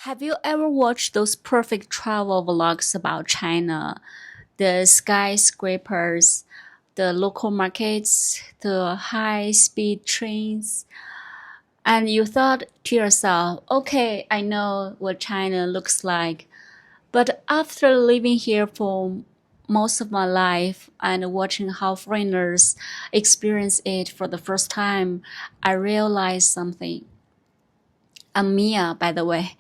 Have you ever watched those perfect travel vlogs about China? The skyscrapers, the local markets, the high-speed trains. And you thought to yourself, okay, I know what China looks like. But after living here for most of my life and watching how foreigners experience it for the first time, I realized something. I'm Mia, by the way.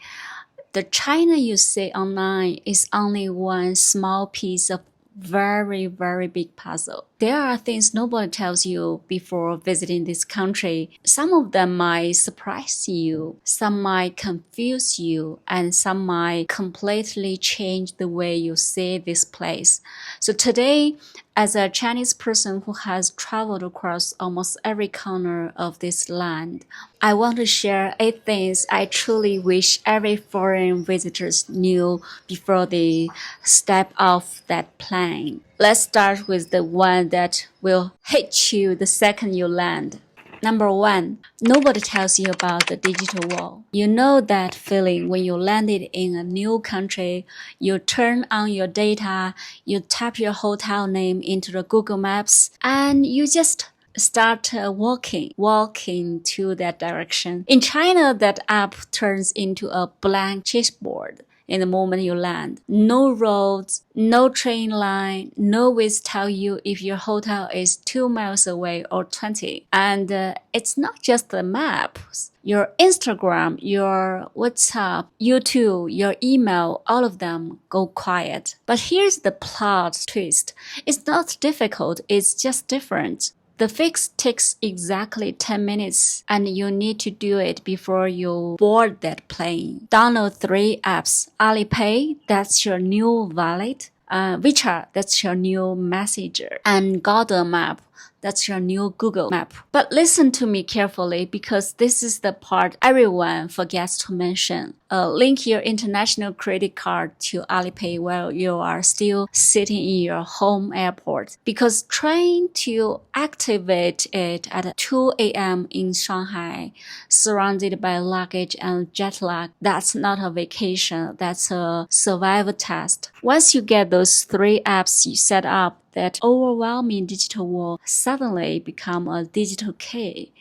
The China you see online is only one small piece of very, very big puzzle. There are things nobody tells you before visiting this country. Some of them might surprise you, some might confuse you, and some might completely change the way you see this place. So today, as a Chinese person who has traveled across almost every corner of this land, I want to share 8 things I truly wish every foreign visitors knew before they step off that plane. Let's start with the one that will hit you the second you land. Number 1, nobody tells you about the digital wall. You know that feeling when you landed in a new country, you turn on your data, you type your hotel name into the Google Maps, and you just start walking to that direction. In China, that app turns into a blank chessboard in the moment you land. No roads, no train line, no ways tell you if your hotel is 2 miles away or 20. And it's not just the maps. Your Instagram, your WhatsApp, YouTube, your email, all of them go quiet. But here's the plot twist. It's not difficult, it's just different. The fix takes exactly 10 minutes and you need to do it before you board that plane. Download 3 apps. Alipay, that's your new wallet. WeChat, that's your new messenger. And Google Map, that's your new Google Map. But listen to me carefully because this is the part everyone forgets to mention. Link your international credit card to Alipay while you are still sitting in your home airport. Because trying to activate it at 2 a.m. in Shanghai, surrounded by luggage and jet lag, that's not a vacation, that's a survival test. Once you get those 3 apps you set up, that overwhelming digital wall suddenly become a digital key.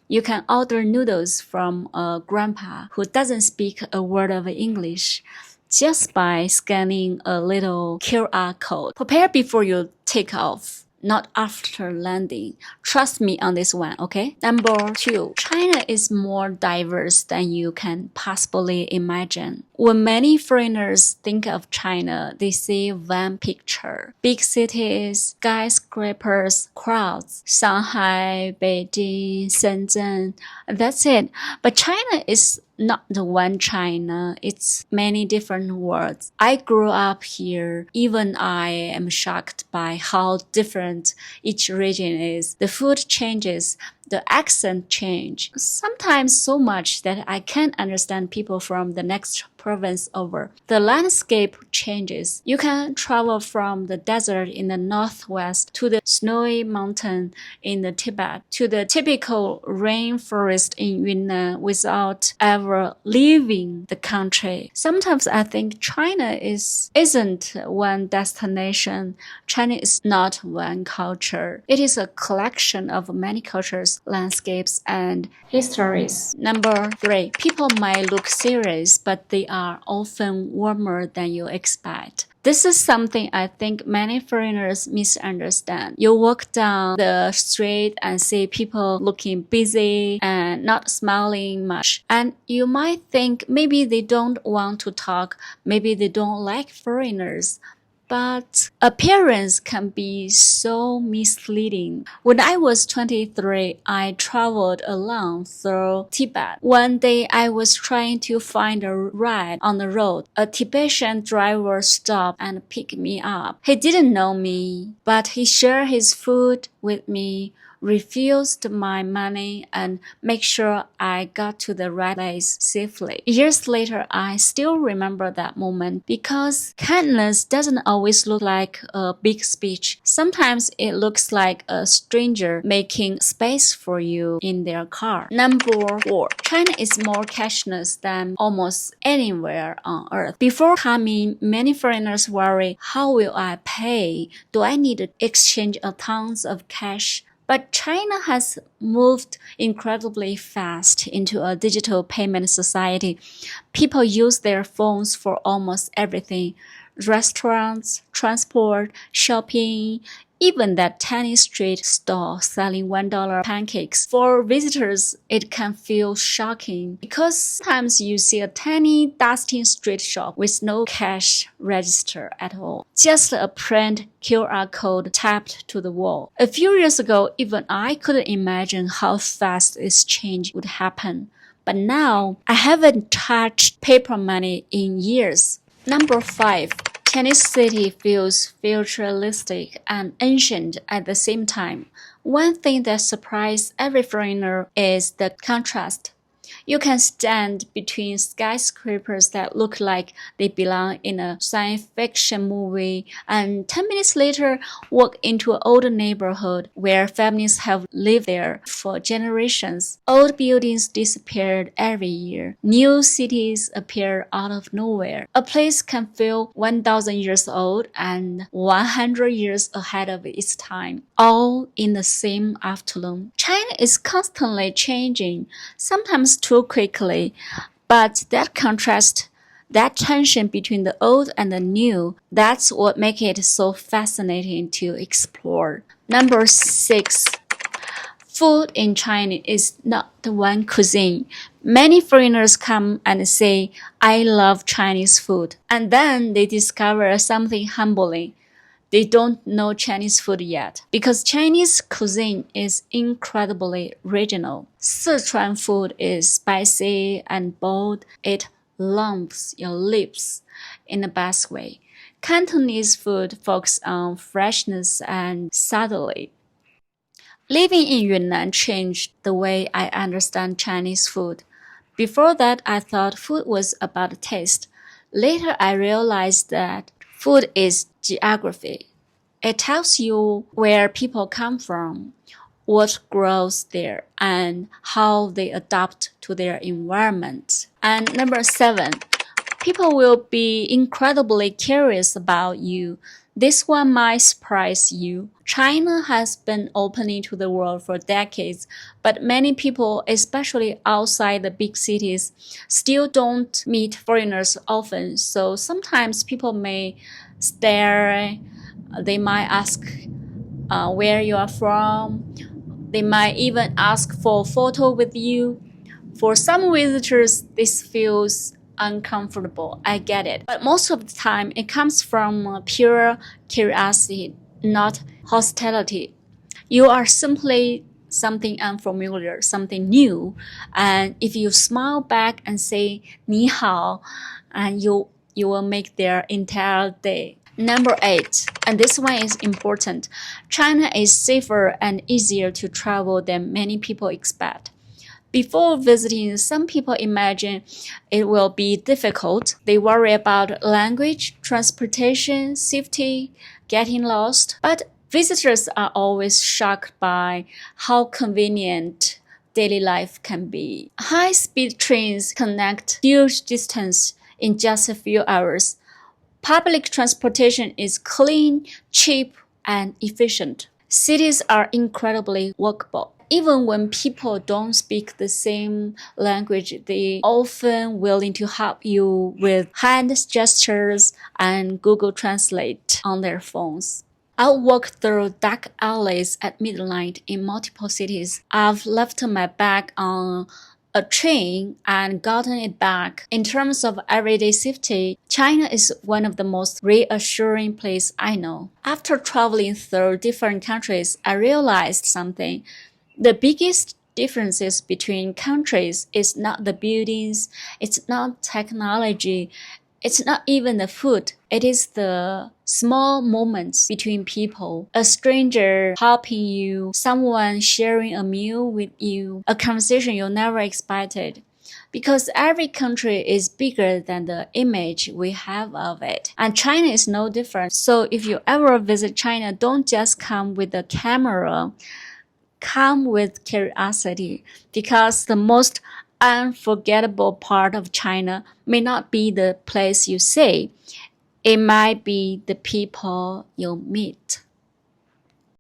You can order noodles from a grandpa who doesn't speak a word of English just by scanning a little QR code. Prepare before you take off, not after landing. Trust me on this one, okay? Number 2, China is more diverse than you can possibly imagine. When many foreigners think of China, they see one picture. Big cities, skyscrapers, crowds, Shanghai, Beijing, Shenzhen, that's it. But China is not the one China, it's many different worlds. I grew up here, even I am shocked by how different each region is. The food changes, the accent change, sometimes so much that I can't understand people from the next province over. The landscape changes. You can travel from the desert in the northwest to the snowy mountain in the Tibet to the typical rainforest in Yunnan without ever leaving the country. Sometimes I think China isn't one destination. China is not one culture. It is a collection of many cultures, landscapes, and histories. Number 3, people might look serious, but they are often warmer than you expect. This is something I think many foreigners misunderstand. You walk down the street and see people looking busy and not smiling much. And you might think maybe they don't want to talk, maybe they don't like foreigners. But appearance can be so misleading. When I was 23, I traveled alone through Tibet. One day I was trying to find a ride on the road. A Tibetan driver stopped and picked me up. He didn't know me, but he shared his food with me, refused my money, and make sure I got to the right place safely. Years later, I still remember that moment because kindness doesn't always look like a big speech. Sometimes it looks like a stranger making space for you in their car. Number 4. China is more cashless than almost anywhere on earth. Before coming, many foreigners worry, how will I pay? Do I need to exchange tons of cash? But China has moved incredibly fast into a digital payment society. People use their phones for almost everything: restaurants, transport, shopping, even that tiny street stall selling $1 pancakes. For visitors, it can feel shocking because sometimes you see a tiny, dusty street shop with no cash register at all. Just a print QR code tapped to the wall. A few years ago, even I couldn't imagine how fast this change would happen. But now, I haven't touched paper money in years. Number 5. Chinese city feels futuristic and ancient at the same time. One thing that surprised every foreigner is the contrast. You can stand between skyscrapers that look like they belong in a science fiction movie, and 10 minutes later walk into an old neighborhood where families have lived there for generations. Old buildings disappeared every year. New cities appear out of nowhere. A place can feel 1,000 years old and 100 years ahead of its time, all in the same afternoon. China is constantly changing, sometimes too quickly, but that contrast, that tension between the old and the new, that's what makes it so fascinating to explore. Number 6. Food in China is not the one cuisine. Many foreigners come and say, I love Chinese food. And then they discover something humbling. They don't know Chinese food yet, because Chinese cuisine is incredibly regional. Sichuan food is spicy and bold. It lumps your lips in the best way. Cantonese food focuses on freshness and subtlety. Living in Yunnan changed the way I understand Chinese food. Before that, I thought food was about taste. Later, I realized that food is geography. It tells you where people come from, what grows there, and how they adapt to their environment. And number 7, people will be incredibly curious about you. This one might surprise you. China has been opening to the world for decades, but many people, especially outside the big cities, still don't meet foreigners often. So sometimes people may stare, they might ask where you are from. They might even ask for a photo with you. For some visitors, this feels uncomfortable. I get it. But most of the time, it comes from pure curiosity, not hostility. You are simply something unfamiliar, something new. And if you smile back and say, 你好, and you will make their entire day. Number 8, and this one is important. China is safer and easier to travel than many people expect. Before visiting, some people imagine it will be difficult. They worry about language, transportation, safety, getting lost. But visitors are always shocked by how convenient daily life can be. High-speed trains connect huge distance in just a few hours. Public transportation is clean, cheap, and efficient. Cities are incredibly walkable. Even when people don't speak the same language, they often willing to help you with hand gestures and Google Translate on their phones. I'll walk through dark alleys at midnight in multiple cities. I've left my bag on a train and gotten it back. In terms of everyday safety, China is one of the most reassuring places I know. After traveling through different countries, I realized something. The biggest differences between countries is not the buildings, it's not technology, It's not even the food. It is the small moments between people. A stranger helping you, someone sharing a meal with you, a conversation you never expected. Because every country is bigger than the image we have of it. And China is no different. So if you ever visit China, don't just come with a camera. Come with curiosity, because the most unforgettable part of China may not be the place you see. It might be the people you meet.